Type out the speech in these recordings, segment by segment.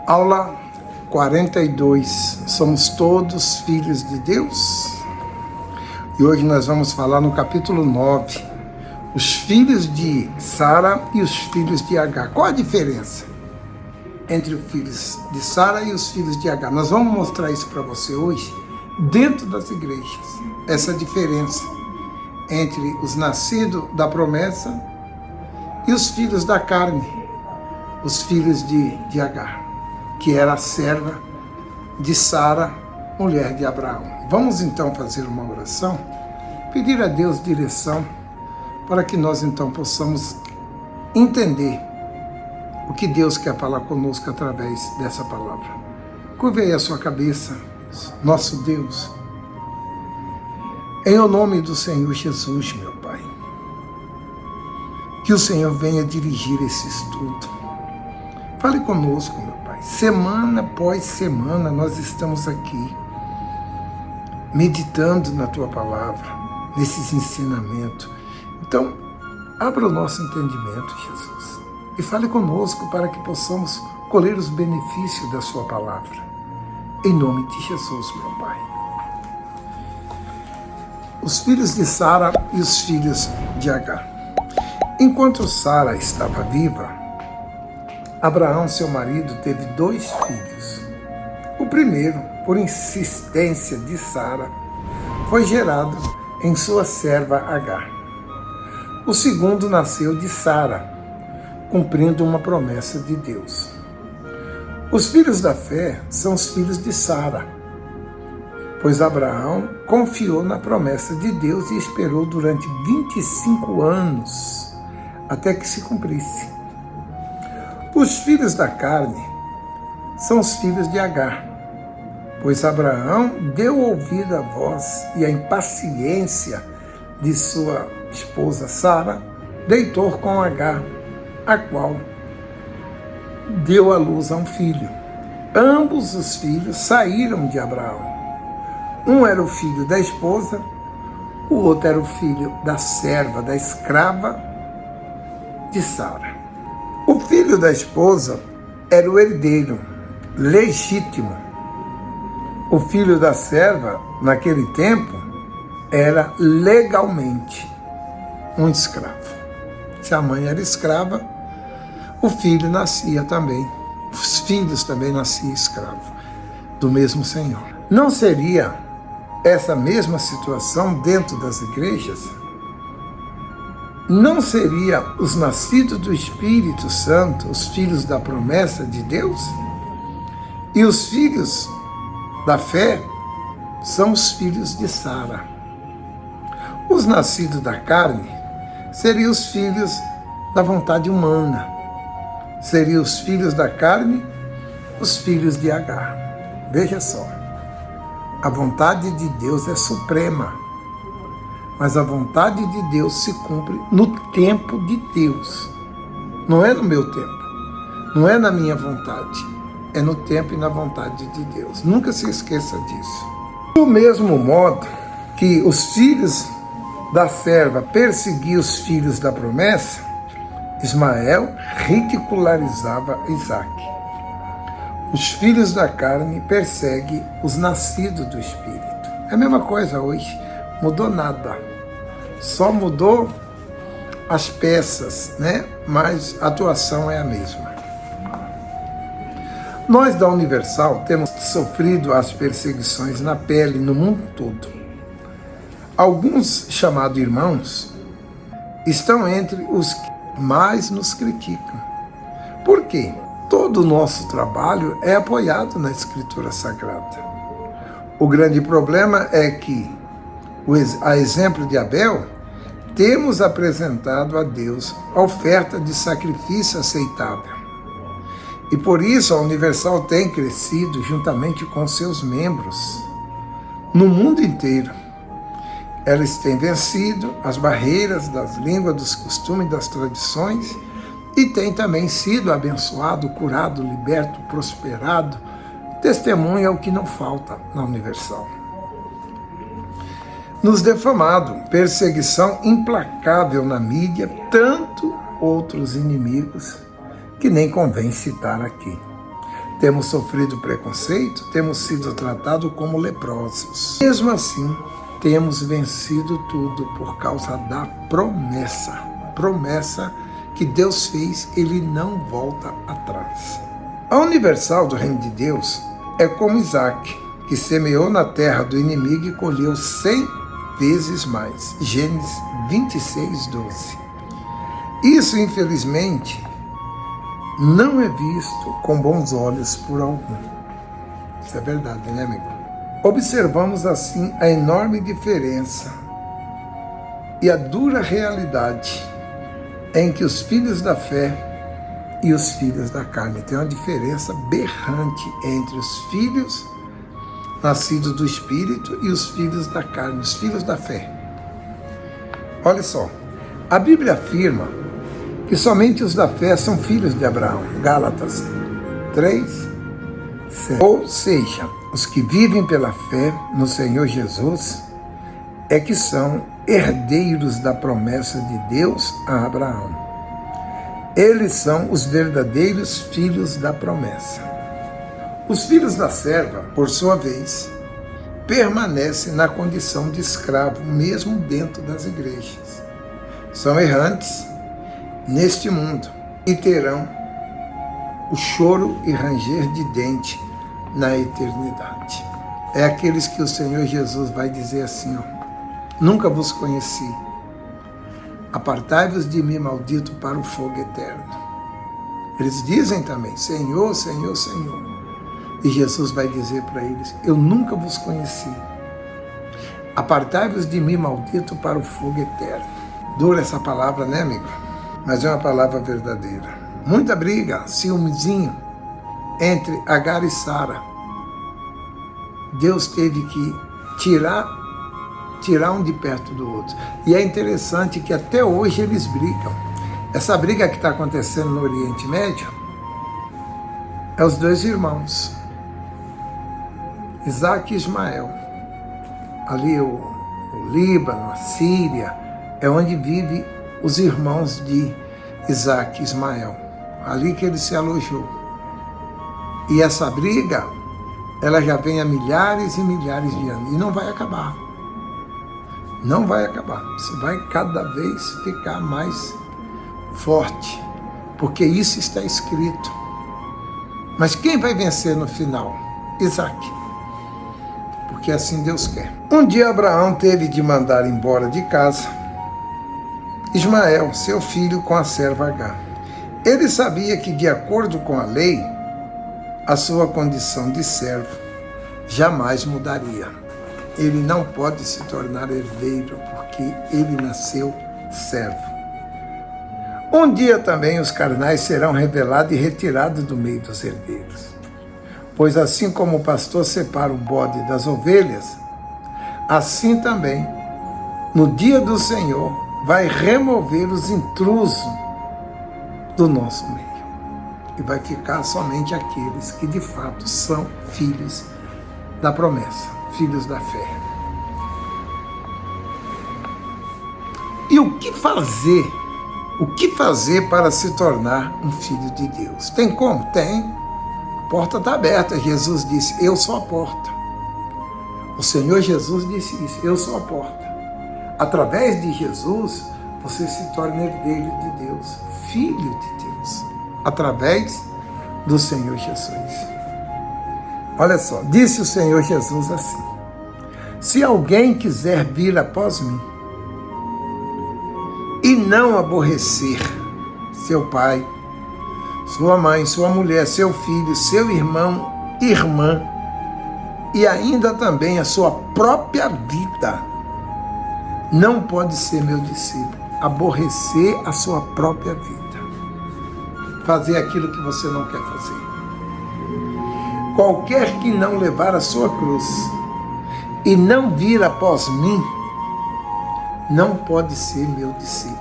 Aula 42. Somos todos filhos de Deus? E hoje nós vamos falar no capítulo 9. Os filhos de Sara e os filhos de Agar. Qual a diferença entre os filhos de Sara e os filhos de Agar? Nós vamos mostrar isso para você hoje, dentro das igrejas. Essa diferença entre os nascidos da promessa e os filhos da carne, os filhos de Agar, que era a serva de Sara, mulher de Abraão. Vamos então fazer uma oração, pedir a Deus direção, para que nós então possamos entender o que Deus quer falar conosco através dessa palavra. Curve aí a sua cabeça, nosso Deus, em o nome do Senhor Jesus, meu Pai, que o Senhor venha dirigir esse estudo. Fale conosco, meu Pai. Semana após semana nós estamos aqui meditando na Tua Palavra, nesses ensinamentos. Então, abra o nosso entendimento, Jesus, e fale conosco para que possamos colher os benefícios da Sua Palavra. Em nome de Jesus, meu Pai. Os filhos de Sara e os filhos de Agar. Enquanto Sara estava viva, Abraão, seu marido, teve 2 filhos. O primeiro, por insistência de Sara, foi gerado em sua serva Agar. O segundo nasceu de Sara, cumprindo uma promessa de Deus. Os filhos da fé são os filhos de Sara, pois Abraão confiou na promessa de Deus e esperou durante 25 anos até que se cumprisse. Os filhos da carne são os filhos de Agar, pois Abraão deu ouvido à voz e à impaciência de sua esposa Sara, deitou com Agar, a qual deu à luz a um filho. Ambos os filhos saíram de Abraão. Um era o filho da esposa, o outro era o filho da serva, da escrava de Sara. O filho da esposa era o herdeiro legítimo. O filho da serva, naquele tempo, era legalmente um escravo. Se a mãe era escrava, o filho nascia também. Os filhos também nasciam escravos do mesmo Senhor. Não seria essa mesma situação dentro das igrejas? Não seria os nascidos do Espírito Santo os filhos da promessa de Deus? E os filhos da fé são os filhos de Sara. Os nascidos da carne seriam os filhos da vontade humana. Seriam os filhos da carne, os filhos de Agar. Veja só, a vontade de Deus é suprema, mas a vontade de Deus se cumpre no tempo de Deus. Não é no meu tempo, não é na minha vontade, é no tempo e na vontade de Deus. Nunca se esqueça disso. Do mesmo modo que os filhos da serva perseguiam os filhos da promessa, Ismael ridicularizava Isaac. Os filhos da carne perseguem os nascidos do Espírito. É a mesma coisa hoje, mudou nada. Só mudou as peças, né? Mas a atuação é a mesma. Nós da Universal temos sofrido as perseguições na pele no mundo todo. Alguns chamados irmãos estão entre os que mais nos criticam. Por quê? Todo o nosso trabalho é apoiado na Escritura Sagrada. O grande problema é que, a exemplo de Abel, temos apresentado a Deus a oferta de sacrifício aceitável. E por isso a Universal tem crescido juntamente com seus membros no mundo inteiro. Eles têm vencido as barreiras das línguas, dos costumes, das tradições e têm também sido abençoado, curado, liberto, prosperado. Testemunha é o que não falta na Universal. Nos defamado, perseguição implacável na mídia, tanto outros inimigos que nem convém citar aqui. temos sofrido preconceito, temos sido tratados como leprosos. Mesmo assim, temos vencido tudo por causa da promessa. Promessa que Deus fez, Ele não volta atrás. A universal do reino de Deus é como Isaac, que semeou na terra do inimigo e colheu 100 vezes mais. Gênesis 26, 12. Isso, infelizmente, não é visto com bons olhos por algum. Isso é verdade, né, amigo? Observamos assim a enorme diferença e a dura realidade em que os filhos da fé e os filhos da carne. Tem uma diferença berrante entre os filhos nascidos do Espírito e os filhos da carne, os filhos da fé. Olha só, a Bíblia afirma que somente os da fé são filhos de Abraão. Gálatas 3, 7. Ou seja, os que vivem pela fé no Senhor Jesus é que são herdeiros da promessa de Deus a Abraão. Eles são os verdadeiros filhos da promessa. Os filhos da serva, por sua vez, permanecem na condição de escravo, mesmo dentro das igrejas. São errantes neste mundo e terão o choro e ranger de dente na eternidade. É aqueles que o Senhor Jesus vai dizer assim, nunca vos conheci. Apartai-vos de mim, maldito, para o fogo eterno. Eles dizem também, Senhor, Senhor, Senhor. E Jesus vai dizer para eles, eu nunca vos conheci. Apartai-vos de mim, maldito, para o fogo eterno. Dura essa palavra, né, amigo? Mas é uma palavra verdadeira. Muita briga, ciúmezinho, entre Agar e Sara. Deus teve que tirar um de perto do outro. E é interessante que até hoje eles brigam. Essa briga que está acontecendo no Oriente Médio é os dois irmãos, Isaac e Ismael. Ali o Líbano, a Síria, é onde vivem os irmãos de Isaac e Ismael. Ali que ele se alojou. E essa briga, ela já vem há milhares e milhares de anos. E não vai acabar. Não vai acabar. Você vai cada vez ficar mais forte. Porque isso está escrito. Mas quem vai vencer no final? Isaac. Porque assim Deus quer. Um dia Abraão teve de mandar embora de casa Ismael, seu filho, com a serva Agar. Ele sabia que, de acordo com a lei, a sua condição de servo jamais mudaria. Ele não pode se tornar herdeiro, porque ele nasceu servo. Um dia também os carnais serão revelados e retirados do meio dos herdeiros. Pois assim como o pastor separa o bode das ovelhas, assim também, no dia do Senhor, vai remover os intrusos do nosso meio. E vai ficar somente aqueles que de fato são filhos da promessa, filhos da fé. E o que fazer? O que fazer para se tornar um filho de Deus? Tem como? Tem. A porta está aberta. Jesus disse, eu sou a porta. O Senhor Jesus disse isso, eu sou a porta. Através de Jesus, você se torna herdeiro de Deus, filho de Deus, através do Senhor Jesus. Olha só, disse o Senhor Jesus assim, se alguém quiser vir após mim e não aborrecer seu pai, sua mãe, sua mulher, seu filho, seu irmão, irmã, e ainda também a sua própria vida, não pode ser meu discípulo. Aborrecer a sua própria vida. Fazer aquilo que você não quer fazer. Qualquer que não levar a sua cruz e não vir após mim, não pode ser meu discípulo.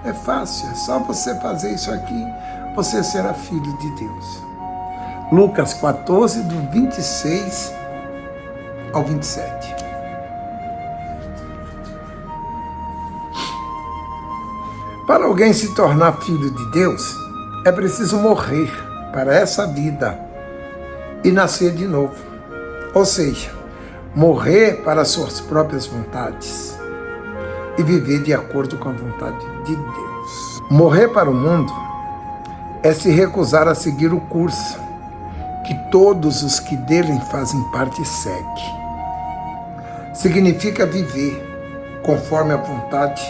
É fácil, é só você fazer isso aqui, você será filho de Deus. Lucas 14, do 26 ao 27. Para alguém se tornar filho de Deus, é preciso morrer para essa vida e nascer de novo. Ou seja, morrer para as suas próprias vontades e viver de acordo com a vontade de Deus. Morrer para o mundo é se recusar a seguir o curso que todos os que dele fazem parte seguem. Significa viver conforme a vontade,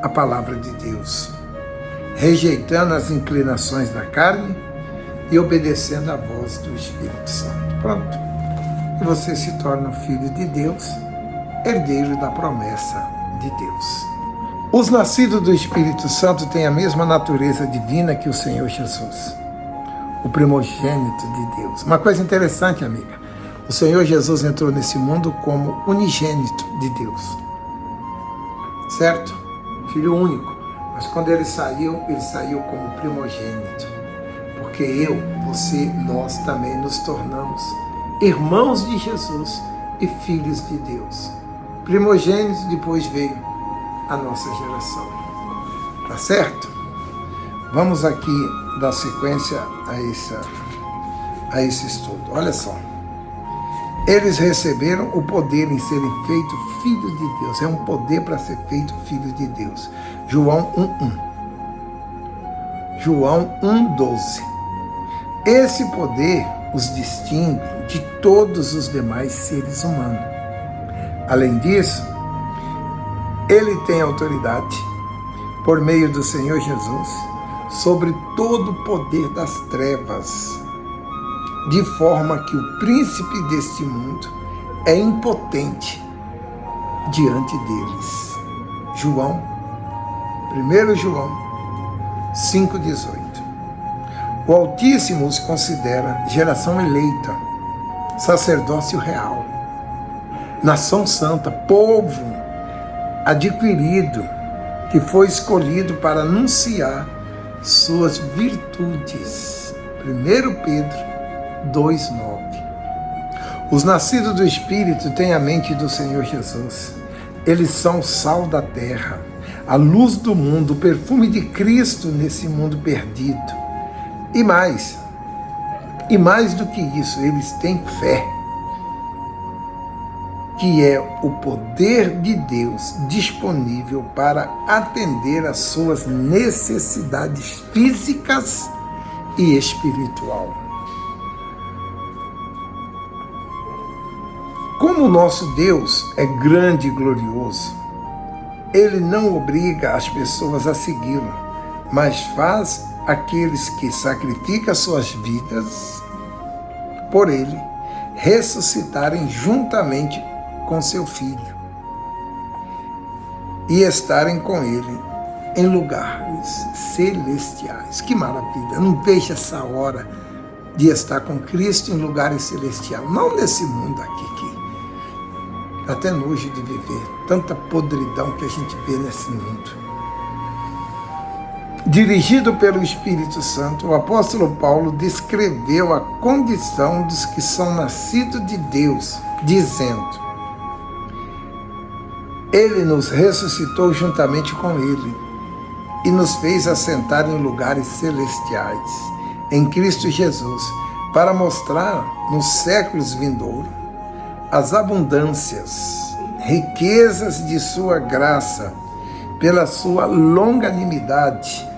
a palavra de Deus, rejeitando as inclinações da carne e obedecendo à voz do Espírito Santo. Pronto. E você se torna filho de Deus, herdeiro da promessa de Deus. Os nascidos do Espírito Santo têm a mesma natureza divina que o Senhor Jesus, o primogênito de Deus. Uma coisa interessante, amiga, o Senhor Jesus entrou nesse mundo como unigênito de Deus, certo? Filho único. Mas quando ele saiu como primogênito, porque eu, você, nós também nos tornamos irmãos de Jesus e filhos de Deus. Primogênito, depois veio a nossa geração. Tá certo? Vamos aqui dar sequência a esse estudo. Olha só. Eles receberam o poder em serem feitos filhos de Deus. É um poder para ser feito filho de Deus. João 1:1. João 1:12. Esse poder os distingue de todos os demais seres humanos. Além disso, ele tem autoridade, por meio do Senhor Jesus, sobre todo o poder das trevas, de forma que o príncipe deste mundo é impotente diante deles. 1 João 5,18. O Altíssimo os considera geração eleita, sacerdócio real, nação santa, povo adquirido, que foi escolhido para anunciar suas virtudes. 1 Pedro 2,9. Os nascidos do Espírito têm a mente do Senhor Jesus. Eles são o sal da terra, a luz do mundo, o perfume de Cristo nesse mundo perdido. E mais do que isso, eles têm fé, que é o poder de Deus disponível para atender às suas necessidades físicas e espiritual. Como o nosso Deus é grande e glorioso, Ele não obriga as pessoas a segui-lo, mas faz aqueles que sacrificam suas vidas por Ele ressuscitarem juntamente com seu Filho e estarem com Ele em lugares celestiais. Que maravilha! Eu não vejo essa hora de estar com Cristo em lugares celestiais, não nesse mundo aqui, que dá até nojo de viver, tanta podridão que a gente vê nesse mundo. Dirigido pelo Espírito Santo, o apóstolo Paulo descreveu a condição dos que são nascidos de Deus, dizendo: Ele nos ressuscitou juntamente com Ele e nos fez assentar em lugares celestiais, em Cristo Jesus, para mostrar nos séculos vindouros as abundâncias, riquezas de sua graça, pela sua longanimidade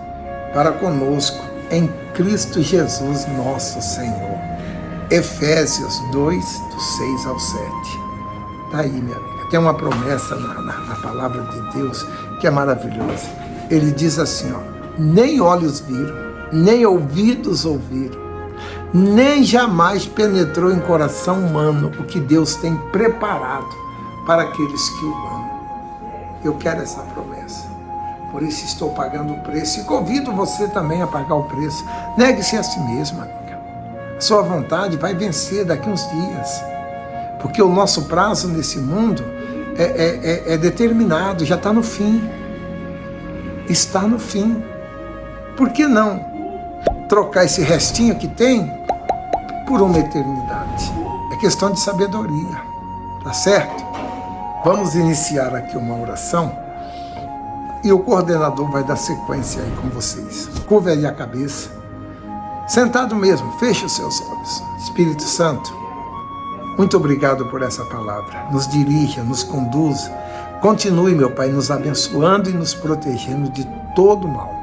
para conosco, em Cristo Jesus nosso Senhor. Efésios 2, do 6 ao 7. Está aí, minha amiga. Tem uma promessa na palavra de Deus que é maravilhosa. Ele diz assim, ó: nem olhos viram, nem ouvidos ouviram, nem jamais penetrou em coração humano o que Deus tem preparado para aqueles que o amam. Eu quero essa promessa. Por isso estou pagando o preço e convido você também a pagar o preço. Negue-se a si mesmo, amiga. A sua vontade vai vencer daqui uns dias. Porque o nosso prazo nesse mundo é determinado, já está no fim. Está no fim. Por que não trocar esse restinho que tem por uma eternidade? É questão de sabedoria. Tá certo? Vamos iniciar aqui uma oração. E o coordenador vai dar sequência aí com vocês. Curva aí a cabeça Sentado mesmo, feche os seus olhos. Espírito Santo, muito obrigado por essa palavra. Nos dirija, nos conduza. Continue, meu Pai, nos abençoando e nos protegendo de todo mal.